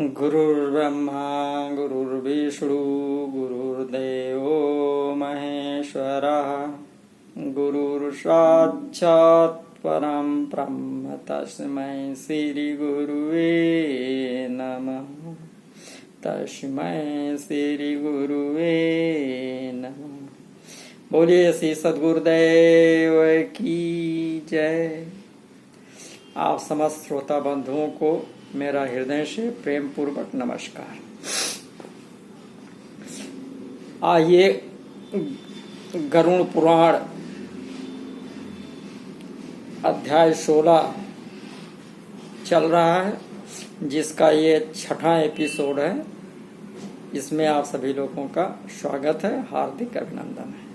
गुरुर्ब्रह्मा गुरुर्विष्णु गुरुर्देवो महेश्वरः गुरुर्साक्षात् परं ब्रह्म तस्मै श्री गुरुवे नमः। तस्मै श्री गुरुवे नमः। बोलिए श्री सद्गुरुदेव की जय। आप समस्त श्रोता बंधुओं को मेरा हृदय से प्रेम पूर्वक नमस्कार। आइए गरुड़ पुराण अध्याय 16 चल रहा है, जिसका ये 6वां एपिसोड है। इसमें आप सभी लोगों का स्वागत है, हार्दिक अभिनंदन है।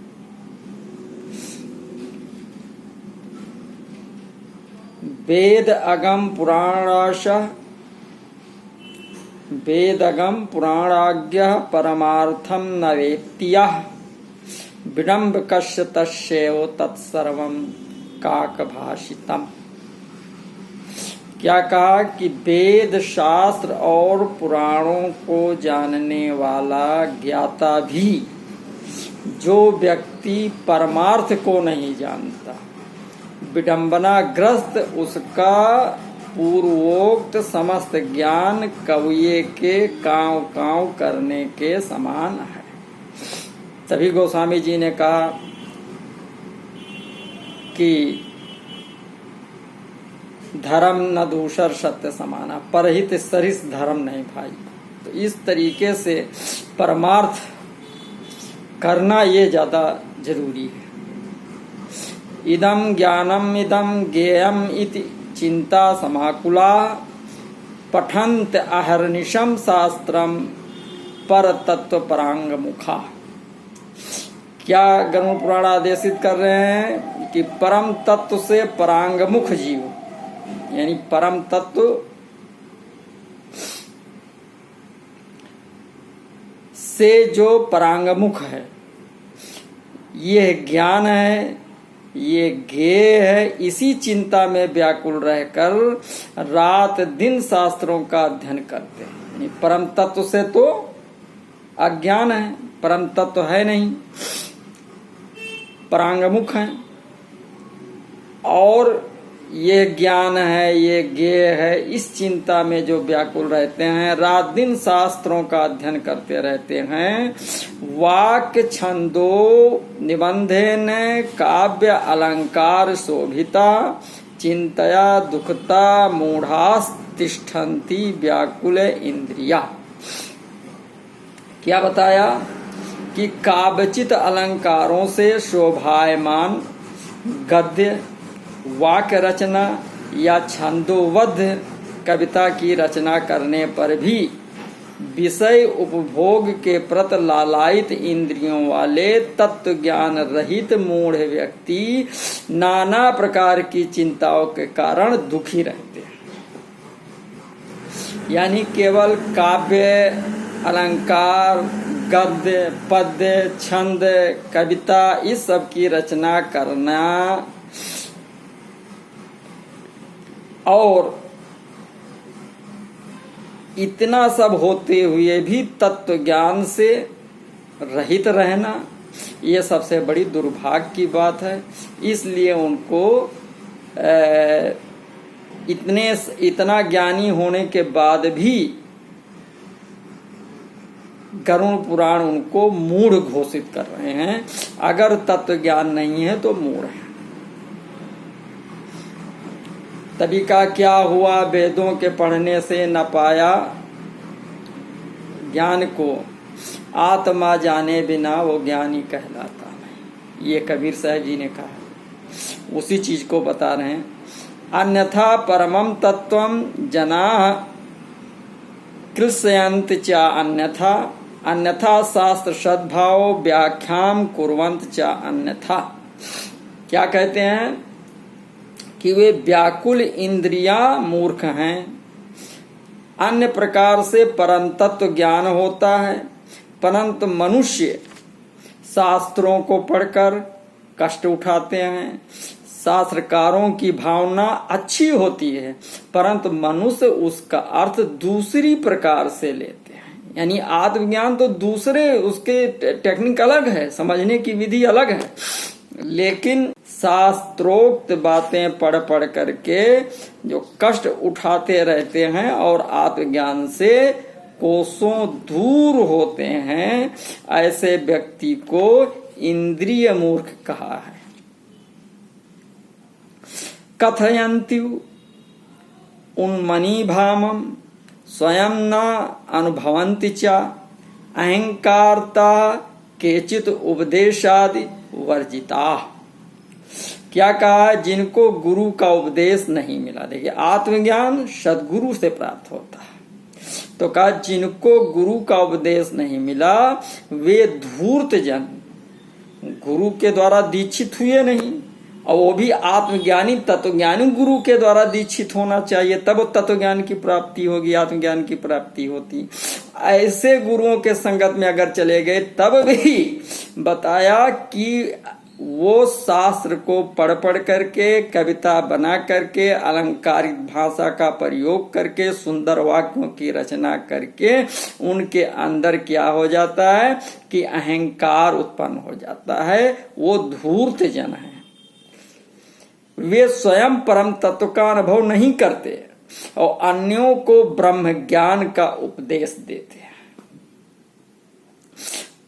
वेद अगम पुराणाज्ञः परमार्थं न वेत्ति यः विडम्बकस्य तस्यैव तत्सर्वं काकभाषितम्। क्या कहा कि वेद शास्त्र और पुराणों को जानने वाला ज्ञाता भी जो व्यक्ति परमार्थ को नहीं जानता, विडंबनाग्रस्त उसका पूर्वोक्त समस्त ज्ञान कौए के कांव कांव करने के समान है। तभी गोस्वामी जी ने कहा कि धर्म न दूसर सत्य समाना, परहित सरिस धर्म नहीं भाई। तो इस तरीके से परमार्थ करना ये ज्यादा जरूरी है। इदं ज्ञानम इदं ज्ञेयम इति चिंता समाकुला पठन्त अहर्निशम शास्त्रम पर तत्व परांग मुखा। क्या गरुड़ पुराण आदेशित कर रहे हैं कि परम तत्व से परांग मुख जीव, यानी परम तत्व से जो परांगमुख है, ये ज्ञान है, ये ज्ञेय है। इसी चिंता में व्याकुल रहकर रात दिन शास्त्रों का अध्ययन करते हैं। यानी परम तत्व से तो अज्ञान है, परम तत्व है नहीं, परांगमुख है। और ये ज्ञान है, ये ज्ञेय है, इस चिंता में जो व्याकुल रहते हैं, रात दिन शास्त्रों का अध्ययन करते रहते हैं। वाक्य छंदो निबंधेन काव्य अलंकार शोभिता चिंतया दुखता मूढ़ास्तिष्ठन्ति व्याकुल इंद्रिया। क्या बताया कि काव्यचित अलंकारों से शोभायमान गद्य, वाक्य रचना या छंदोबद्ध कविता की रचना करने पर भी विषय उपभोग के प्रति लालायित इंद्रियों वाले तत्व ज्ञान रहित मूढ़ व्यक्ति नाना प्रकार की चिंताओं के कारण दुखी रहते हैं। यानी केवल काव्य, अलंकार, गद्य, पद्य, छंद, कविता, इस सब की रचना करना और इतना सब होते हुए भी तत्व ज्ञान से रहित रहना, ये सबसे बड़ी दुर्भाग्य की बात है। इसलिए उनको इतना ज्ञानी होने के बाद भी गरुड़ पुराण उनको मूढ़ घोषित कर रहे हैं। अगर तत्व ज्ञान नहीं है तो मूढ़ है। तभी का क्या हुआ, वेदों के पढ़ने से न पाया ज्ञान को, आत्मा जाने बिना वो ज्ञानी कहलाता नहीं। ये कबीर साहब जी ने कहा, उसी चीज को बता रहे हैं। अन्यथा परमं तत्वं जनाः कृष्यन्त च अन्यथा शास्त्र सद्भाव व्याख्याम कुर्वन्त च अन्यथा। क्या कहते हैं कि वे व्याकुल इंद्रियां मूर्ख हैं। अन्य प्रकार से परम तत्व ज्ञान होता है, परंतु मनुष्य शास्त्रों को पढ़कर कष्ट उठाते हैं, शास्त्रकारों की भावना अच्छी होती है, परंतु मनुष्य उसका अर्थ दूसरी प्रकार से लेते हैं। यानी आत्मज्ञान तो दूसरे, उसके टेक्निक अलग है, समझने की विधि अलग है, लेकिन शास्त्रोक्त बातें पढ़ पढ़ करके जो कष्ट उठाते रहते हैं और आत्मज्ञान से कोसों दूर होते हैं, ऐसे व्यक्ति को इंद्रिय मूर्ख कहा है। कथयन्ति उन्मनीभामं स्वयं न अनुभवन्ति च अहंकारता केचित उपदेशादि वर्जिता। क्या कहा? जिनको गुरु का उपदेश नहीं मिला। देखिए, आत्मज्ञान सद्गुरु से प्राप्त होता है, तो कहा जिनको गुरु का उपदेश नहीं मिला वे धूर्त जन, गुरु के द्वारा दीक्षित हुए नहीं, और वो भी आत्मज्ञानी तत्वज्ञानी गुरु के द्वारा दीक्षित होना चाहिए, तब तत्वज्ञान की प्राप्ति होगी, आत्मज्ञान की प्राप्ति होती। ऐसे गुरुओं के संगत में अगर चले गए, तब भी बताया कि वो शास्त्र को पढ़ पढ़ करके, कविता बना करके, अलंकारिक भाषा का प्रयोग करके, सुंदर वाक्यों की रचना करके उनके अंदर क्या हो जाता है कि अहंकार उत्पन्न हो जाता है। वो धूर्त जन है, वे स्वयं परम तत्व का अनुभव नहीं करते और अन्यों को ब्रह्म ज्ञान का उपदेश देते हैं।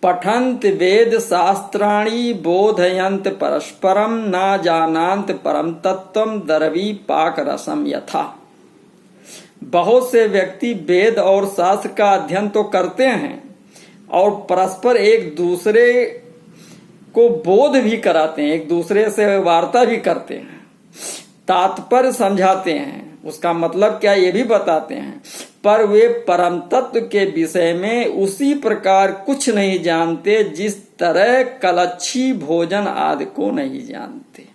पठन्त वेद शास्त्राणि बोधयन्त परस्परम न जानन्त परम तत्वम दरवी पाक रसम यथा। बहुत से व्यक्ति वेद और शास्त्र का अध्ययन तो करते हैं और परस्पर एक दूसरे को बोध भी कराते हैं, एक दूसरे से वार्ता भी करते हैं, तात्पर्य समझाते हैं, उसका मतलब क्या ये भी बताते हैं, पर वे परम तत्व के विषय में उसी प्रकार कुछ नहीं जानते जिस तरह कलच्छी भोजन आदि को नहीं जानते।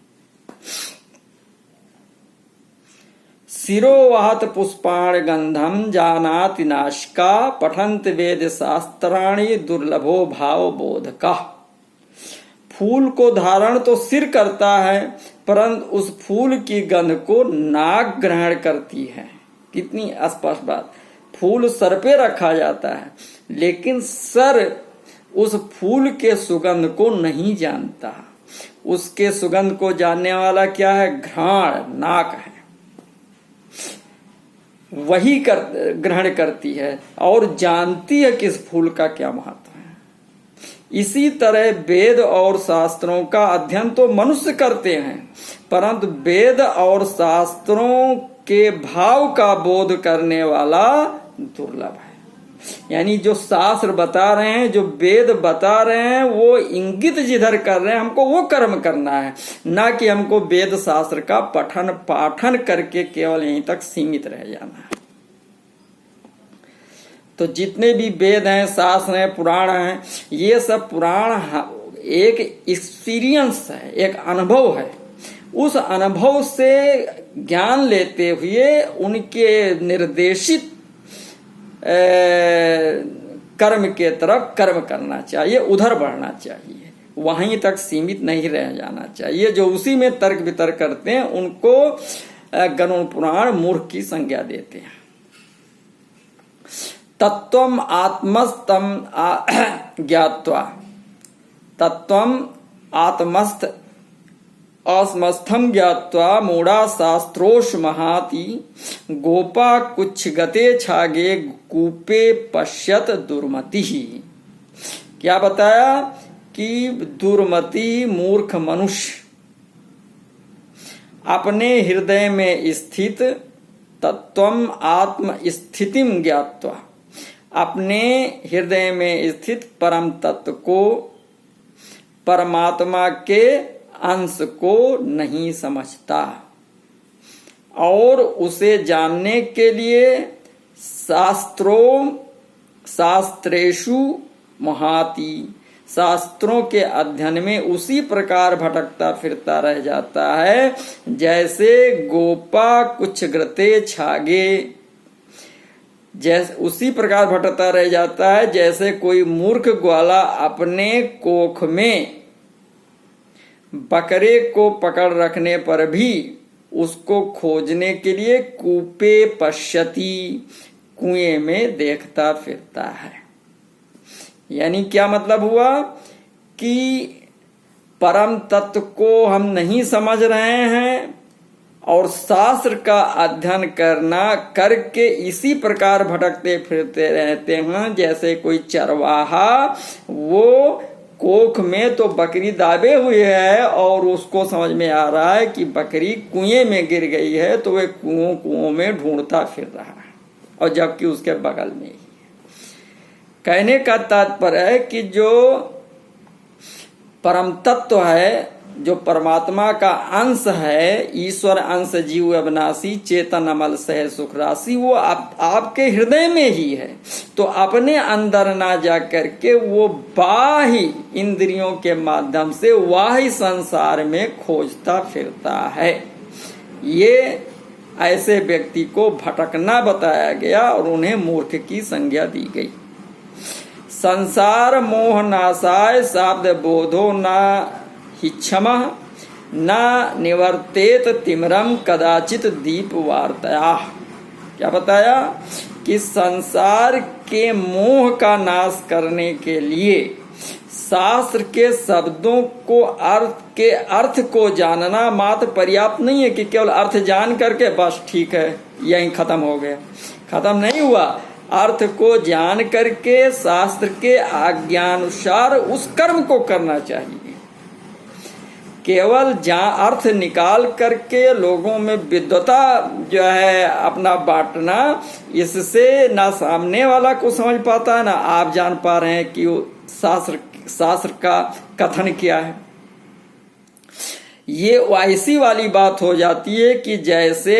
शिरोवाहत पुष्पाण गंधम जानाति नाशिका पठन्त वेद शास्त्राणि दुर्लभो भाव बोधका। फूल को धारण तो सिर करता है, परंतु उस फूल की गंध को नाक ग्रहण करती है। कितनी स्पष्ट बात। फूल सर पे रखा जाता है, लेकिन सर उस फूल के सुगंध को नहीं जानता। उसके सुगंध को जानने वाला क्या है? घ्राण, नाक है, वही ग्रहण करती है और जानती है कि इस फूल का क्या महत्व है। इसी तरह वेद और शास्त्रों का अध्ययन तो मनुष्य करते हैं, परंतु वेद और शास्त्रों के भाव का बोध करने वाला दुर्लभ है। यानी जो शास्त्र बता रहे हैं, जो वेद बता रहे हैं, वो इंगित जिधर कर रहे हैं हमको वो कर्म करना है, ना कि हमको वेद शास्त्र का पठन पाठन करके केवल यहीं तक सीमित रह जाना है। तो जितने भी वेद हैं, शास्त्र हैं, पुराण हैं, ये सब पुराण एक एक्सपीरियंस है, एक अनुभव है। उस अनुभव से ज्ञान लेते हुए उनके निर्देशित कर्म के तरफ कर्म करना चाहिए, उधर बढ़ना चाहिए, वहीं तक सीमित नहीं रह जाना चाहिए। जो उसी में तर्क वितर्क करते हैं उनको गरुड़ पुराण मूर्ख की संज्ञा देते हैं। तत्वम आत्मस्तम ज्ञात्वा, तत्वम आत्मस्थ अस्मस्थम ज्ञात्वा मूढ़ा शास्त्रोष महाति गोपा कुछ गते छागे कूपे पश्यत दुर्मति। क्या बताया कि दुर्मति मूर्ख मनुष्य अपने हृदय में स्थित तत्वम आत्म स्थितिम ज्ञात्वा, अपने हृदय में स्थित परम तत्व को, परमात्मा के अंश को नहीं समझता और उसे जानने के लिए शास्त्रेषु महाति, शास्त्रों के अध्ययन में उसी प्रकार भटकता फिरता रह जाता है जैसे गोपा कुछ ग्रते छागे, जैसे उसी प्रकार भटकता रह जाता है जैसे कोई मूर्ख ग्वाला अपने कोख में बकरे को पकड़ रखने पर भी उसको खोजने के लिए कूपे पश्यति, कुएं में देखता फिरता है। यानी क्या मतलब हुआ कि परम तत्व को हम नहीं समझ रहे हैं और शास्त्र का अध्ययन करके इसी प्रकार भटकते फिरते रहते हैं। जैसे कोई चरवाहा, वो कोख में तो बकरी दाबे हुए है और उसको समझ में आ रहा है कि बकरी कुएं में गिर गई है, तो वह कुओं में ढूंढता फिर रहा है, और जबकि उसके बगल में ही। कहने का तात्पर्य है कि जो परम तत्व है, जो परमात्मा का अंश है, ईश्वर अंश जीव अविनाशी चेतन अमल सह सुख राशि, वो आपके हृदय में ही है। तो अपने अंदर ना जा करके वो बाह्य इंद्रियों के माध्यम से बाह्य संसार में खोजता फिरता है। ये ऐसे व्यक्ति को भटकना बताया गया और उन्हें मूर्ख की संज्ञा दी गई। संसार मोह नाशाय शाब्द बोधो ना हिच्छमा न निवर्तेत तिमरम कदाचित दीप वार्तया। क्या बताया कि संसार के मोह का नाश करने के लिए शास्त्र के शब्दों को अर्थ को जानना मात्र पर्याप्त नहीं है कि केवल अर्थ जान करके बस ठीक है यहीं खत्म हो गया। खत्म नहीं हुआ। अर्थ को जान करके शास्त्र के आज्ञानुसार उस कर्म को करना चाहिए। केवल जहाँ अर्थ निकाल करके लोगों में विद्वता जो है अपना बांटना, इससे ना सामने वाला को समझ पाता है ना आप जान पा रहे हैं कि शास्त्र का कथन क्या है। ये ऐसी वाली बात हो जाती है कि जैसे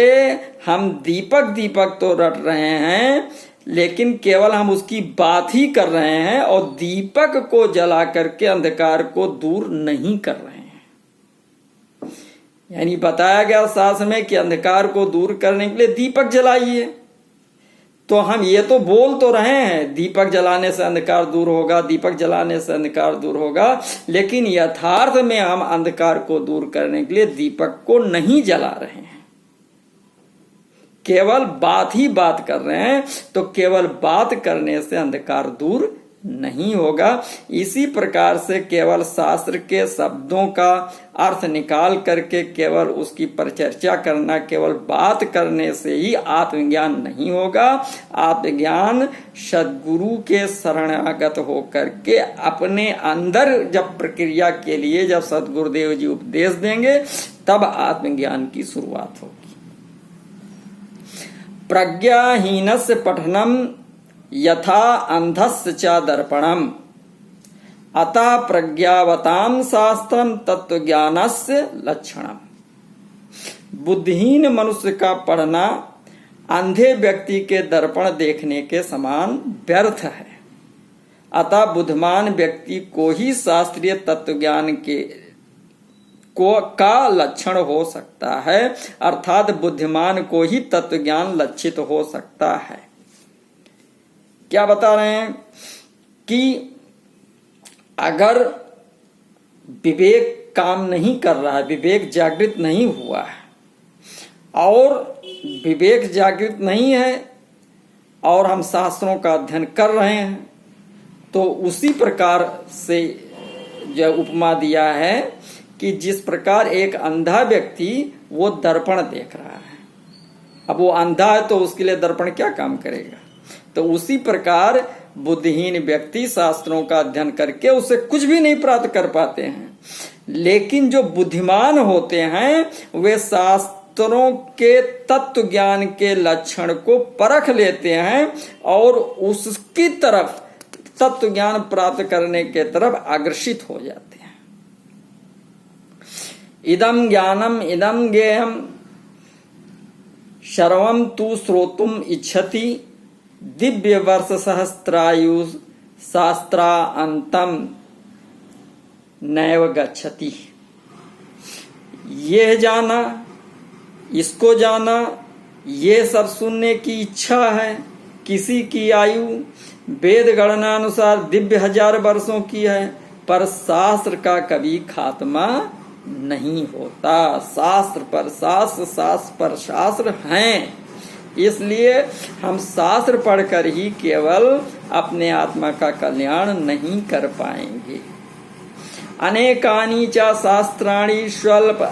हम दीपक तो रट रहे हैं, लेकिन केवल हम उसकी बात ही कर रहे हैं और दीपक को जला करके अंधकार को दूर नहीं कर रहे हैं। यानी बताया गया शास्त्र में कि अंधकार को दूर करने के लिए दीपक जलाइए, तो हम ये तो बोल तो रहे हैं दीपक जलाने से अंधकार दूर होगा, दीपक जलाने से अंधकार दूर होगा, लेकिन यथार्थ में हम अंधकार को दूर करने के लिए दीपक को नहीं जला रहे हैं, केवल बात ही बात कर रहे हैं। तो केवल बात करने से अंधकार दूर नहीं होगा। इसी प्रकार से केवल शास्त्र के शब्दों का अर्थ निकाल करके केवल उसकी परिचर्चा करना, केवल बात करने से ही आत्मज्ञान नहीं होगा। आत्मज्ञान सद्गुरु के शरणागत होकर के अपने अंदर जब प्रक्रिया के लिए जब सद्गुरुदेव जी उपदेश देंगे तब आत्मज्ञान की शुरुआत होगी। प्रज्ञाहीनस्य पठनम यथा अंधस्य च दर्पणम अतः प्रज्ञावताम शास्त्रम तत्वज्ञानस्य लक्षणम। बुद्धिहीन मनुष्य का पढ़ना अंधे व्यक्ति के दर्पण देखने के समान व्यर्थ है। अतः बुद्धिमान व्यक्ति को ही शास्त्रीय तत्वज्ञान का लक्षण हो सकता है, अर्थात बुद्धिमान को ही तत्वज्ञान लक्षित हो सकता है। क्या बता रहे हैं कि अगर विवेक काम नहीं कर रहा है, विवेक जागृत नहीं हुआ है, और विवेक जागृत नहीं है और हम शास्त्रों का अध्ययन कर रहे हैं, तो उसी प्रकार से जो उपमा दिया है कि जिस प्रकार एक अंधा व्यक्ति वो दर्पण देख रहा है, अब वो अंधा है तो उसके लिए दर्पण क्या काम करेगा। तो उसी प्रकार बुद्धिहीन व्यक्ति शास्त्रों का अध्ययन करके उससे कुछ भी नहीं प्राप्त कर पाते हैं, लेकिन जो बुद्धिमान होते हैं वे शास्त्रों के तत्व ज्ञान के लक्षण को परख लेते हैं और उसकी तरफ तत्व ज्ञान प्राप्त करने के तरफ अग्रसित हो जाते हैं। इदम ज्ञानम इदम ज्ञेयम सर्वम तु श्रोतुम इच्छति दिव्य वर्ष सहस्त्रायु शास्त्रा अंतम नैव गच्छति। यह जाना, इसको जाना, ये सब सुनने की इच्छा है। किसी की आयु वेद गणना अनुसार दिव्य 1000 वर्षों की है, पर शास्त्र का कभी खात्मा नहीं होता। शास्त्र पर शास्त्र, शास्त्र पर शास्त्र हैं। इसलिए हम शास्त्र पढ़कर ही केवल अपने आत्मा का कल्याण नहीं कर पाएंगे। अनेकानि च शास्त्राणि स्वल्प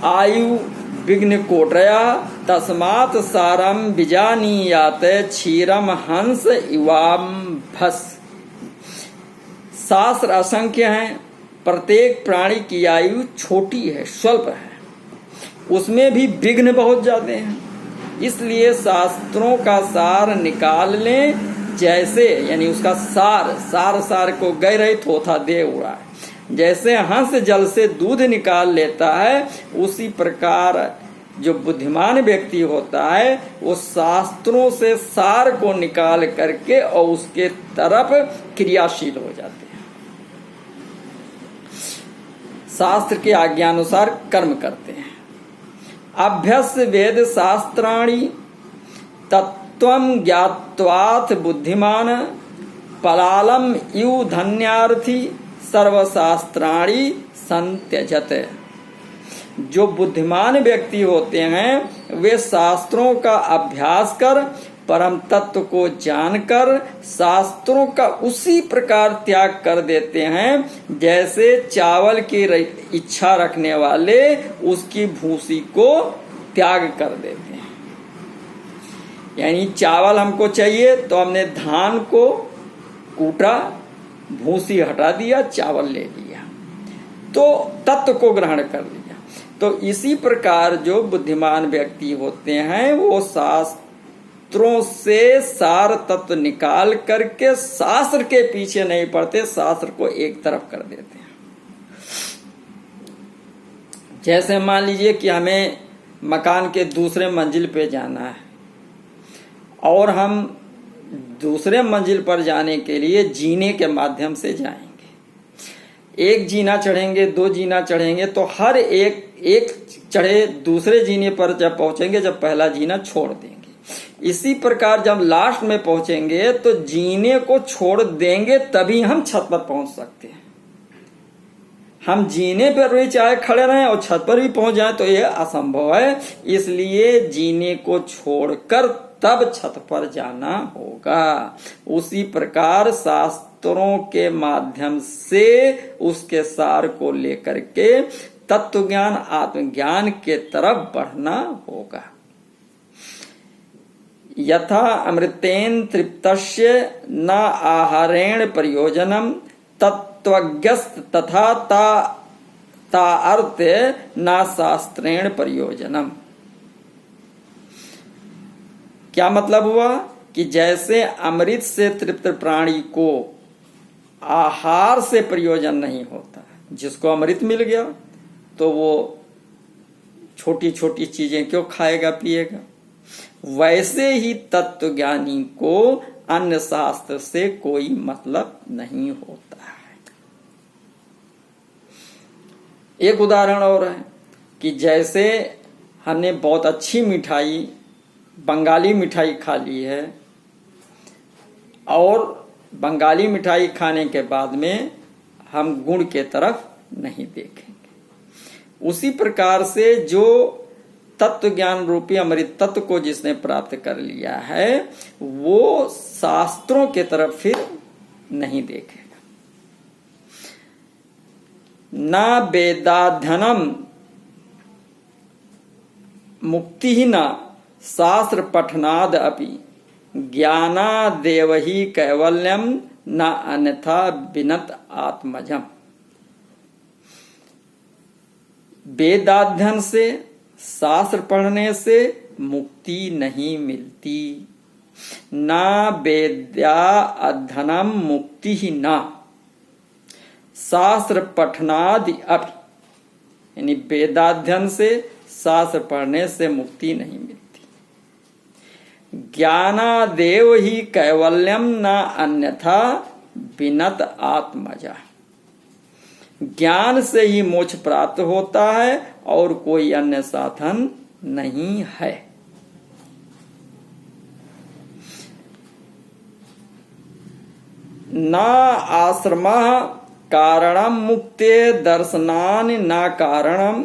आयु विघ्न कोटया तस्मात् सारम विजानीयात क्षीरम हंस इवाम भस। शास्त्र असंख्य हैं, प्रत्येक प्राणी की आयु छोटी है, स्वल्प है, उसमें भी विघ्न बहुत जाते हैं। इसलिए शास्त्रों का सार निकाल लें, जैसे यानी उसका सार को गहरे थोथा दे उड़ा है। जैसे हंस जल से दूध निकाल लेता है, उसी प्रकार जो बुद्धिमान व्यक्ति होता है वो शास्त्रों से सार को निकाल करके और उसके तरफ क्रियाशील हो जाते हैं। शास्त्र के आज्ञानुसार कर्म करते हैं। अभ्यस्य वेद शास्त्राणि तत्त्वं ज्ञात्वाथ बुद्धिमान पलालम इव धन्यार्थी सर्वशास्त्राणि संत्यजत। जो बुद्धिमान व्यक्ति होते हैं वे शास्त्रों का अभ्यास कर परम तत्व को जानकर शास्त्रों का उसी प्रकार त्याग कर देते हैं जैसे चावल की इच्छा रखने वाले उसकी भूसी को त्याग कर देते हैं। यानी चावल हमको चाहिए तो हमने धान को कूटा, भूसी हटा दिया, चावल ले लिया, तो तत्व को ग्रहण कर लिया। तो इसी प्रकार जो बुद्धिमान व्यक्ति होते हैं वो शास्त्रों से सार तत्व निकाल करके शास्त्र के पीछे नहीं पड़ते, शास्त्र को एक तरफ कर देते हैं। जैसे मान लीजिए कि हमें मकान के दूसरे मंजिल पे जाना है और हम दूसरे मंजिल पर जाने के लिए जीने के माध्यम से जाएंगे। एक जीना चढ़ेंगे, दो जीना चढ़ेंगे, तो हर एक चढ़े दूसरे जीने पर जब पहुंचेंगे, जब पहला जीना छोड़ देंगे। इसी प्रकार जब लास्ट में पहुंचेंगे तो जीने को छोड़ देंगे तभी हम छत पर पहुंच सकते हैं। हम जीने पर भी चाहे खड़े रहें और छत पर भी पहुंच जाएं तो यह असंभव है। इसलिए जीने को छोड़कर तब छत पर जाना होगा। उसी प्रकार शास्त्रों के माध्यम से उसके सार को लेकर के तत्व ज्ञान आत्मज्ञान के तरफ बढ़ना होगा। यथा अमृतेन तृप्तस्य न आहारेण प्रयोजनम तत्वज्ञस्त तथा ता अर्थ न शास्त्रेण प्रयोजनम। क्या मतलब हुआ कि जैसे अमृत से तृप्त प्राणी को आहार से प्रयोजन नहीं होता, जिसको अमृत मिल गया तो वो छोटी छोटी चीजें क्यों खाएगा पिएगा, वैसे ही तत्वज्ञानी को अन्य शास्त्र से कोई मतलब नहीं होता है। एक उदाहरण और है कि जैसे हमने बहुत अच्छी मिठाई, बंगाली मिठाई खा ली है और बंगाली मिठाई खाने के बाद में हम गुण के तरफ नहीं देखेंगे। उसी प्रकार से जो तत्व ज्ञान रूपी अमृत तत्व को जिसने प्राप्त कर लिया है वो शास्त्रों के तरफ फिर नहीं देखेगा। ना वेदाध्ययनम मुक्ति ही ना शास्त्र पठनाद अपि ज्ञानादेव ही कैवल्यम न अन्यथा विनत आत्मजम। वेदाध्ययन से, शास्त्र पढ़ने से मुक्ति नहीं मिलती। ना वेद्या अध्ययनम मुक्ति ही ना शास्त्र पठनादि अपि, यानी वेदाध्ययन से, शास्त्र पढ़ने से मुक्ति नहीं मिलती। ज्ञानादेव ही कैवल्यम न अन्यथा विनत आत्मजा। ज्ञान से ही मोक्ष प्राप्त होता है और कोई अन्य साधन नहीं है। न आश्रम कारणम मुक्ते दर्शनानि न कारणम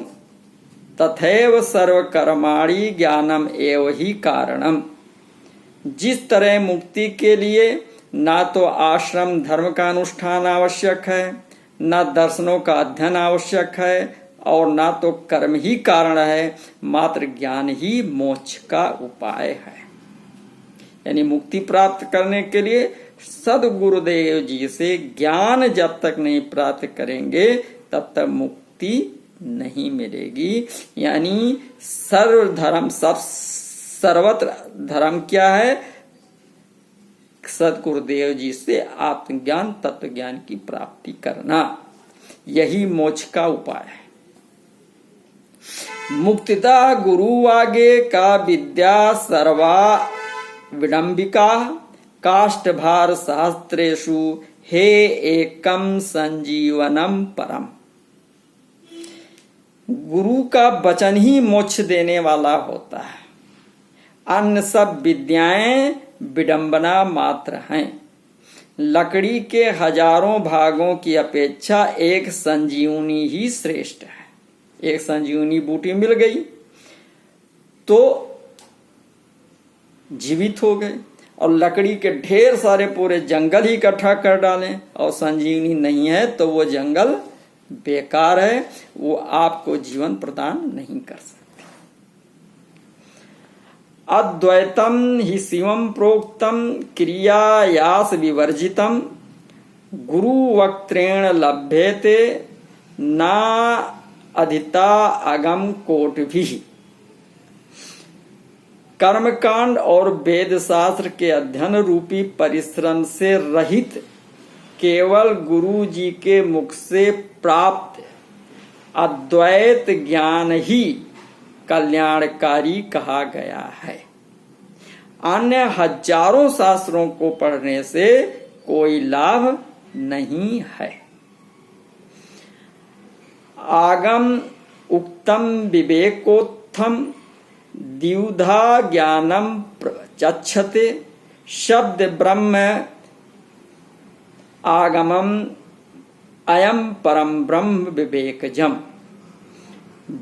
तथैव सर्वकर्माणि ज्ञानम एव ही कारणम। जिस तरह मुक्ति के लिए ना तो आश्रम धर्म का अनुष्ठान आवश्यक है, न दर्शनों का अध्ययन आवश्यक है, और ना तो कर्म ही कारण है, मात्र ज्ञान ही मोक्ष का उपाय है। यानी मुक्ति प्राप्त करने के लिए सदगुरुदेव जी से ज्ञान जब तक नहीं प्राप्त करेंगे तब तक मुक्ति नहीं मिलेगी। यानी सर्वधर्म सर्वत्र धर्म क्या है? सदगुरुदेव जी से आत्मज्ञान तत्व ज्ञान की प्राप्ति करना, यही मोक्ष का उपाय है। मुक्तिता गुरु आगे का विद्या सर्वा विडंबिका काष्ठभार शास्त्रेषु हे एकम संजीवनम परम। गुरु का वचन ही मोक्ष देने वाला होता है, अन्य सब विद्याएं विडंबना मात्र हैं। लकड़ी के हजारों भागों की अपेक्षा एक संजीवनी ही श्रेष्ठ है। एक संजीवनी बूटी मिल गई तो जीवित हो गए, और लकड़ी के ढेर सारे पूरे जंगल ही इकट्ठा कर डालें और संजीवनी नहीं है तो वो जंगल बेकार है, वो आपको जीवन प्रदान नहीं कर सकते। अद्वैतम ही शिवम प्रोक्तम क्रियायास विवर्जितम गुरु वक्त्रेण लभ्यते ना अधिता अगम कोट भी। कर्मकांड और वेद शास्त्र के अध्ययन रूपी परिश्रम से रहित केवल गुरु जी के मुख से प्राप्त अद्वैत ज्ञान ही कल्याणकारी कहा गया है। अन्य हजारों शास्त्रों को पढ़ने से कोई लाभ नहीं है। आगम उक्तम विवेकोत्थम द्विधा ज्ञानम चक्षते शब्द ब्रह्म आगमम अयम परम ब्रह्म विवेकजम।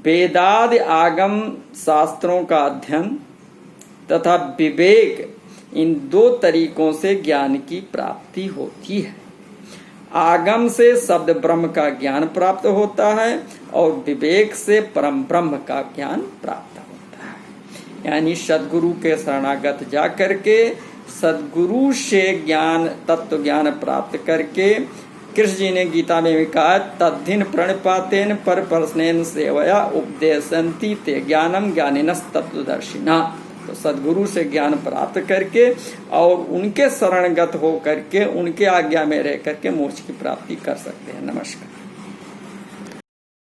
वेदादि आगम शास्त्रों का अध्ययन तथा विवेक, इन दो तरीकों से ज्ञान की प्राप्ति होती है। आगम से शब्द ब्रह्म का ज्ञान प्राप्त होता है और विवेक से परम ब्रह्म का ज्ञान प्राप्त होता है। यानी सद्गुरु के शरणागत जा करके सद्गुरु से ज्ञान तत्व ज्ञान प्राप्त करके, कृष्ण जी ने गीता में भी कहा तद्धिन प्रणिपातेन पर प्रश्नेन सेवया उपदेशन्ति ते ज्ञानम ज्ञानिनस् तत्वदर्शिना। तो सद्गुरु से ज्ञान प्राप्त करके और उनके शरणगत हो करके उनके आज्ञा में रह करके मोक्ष की प्राप्ति कर सकते हैं। नमस्कार।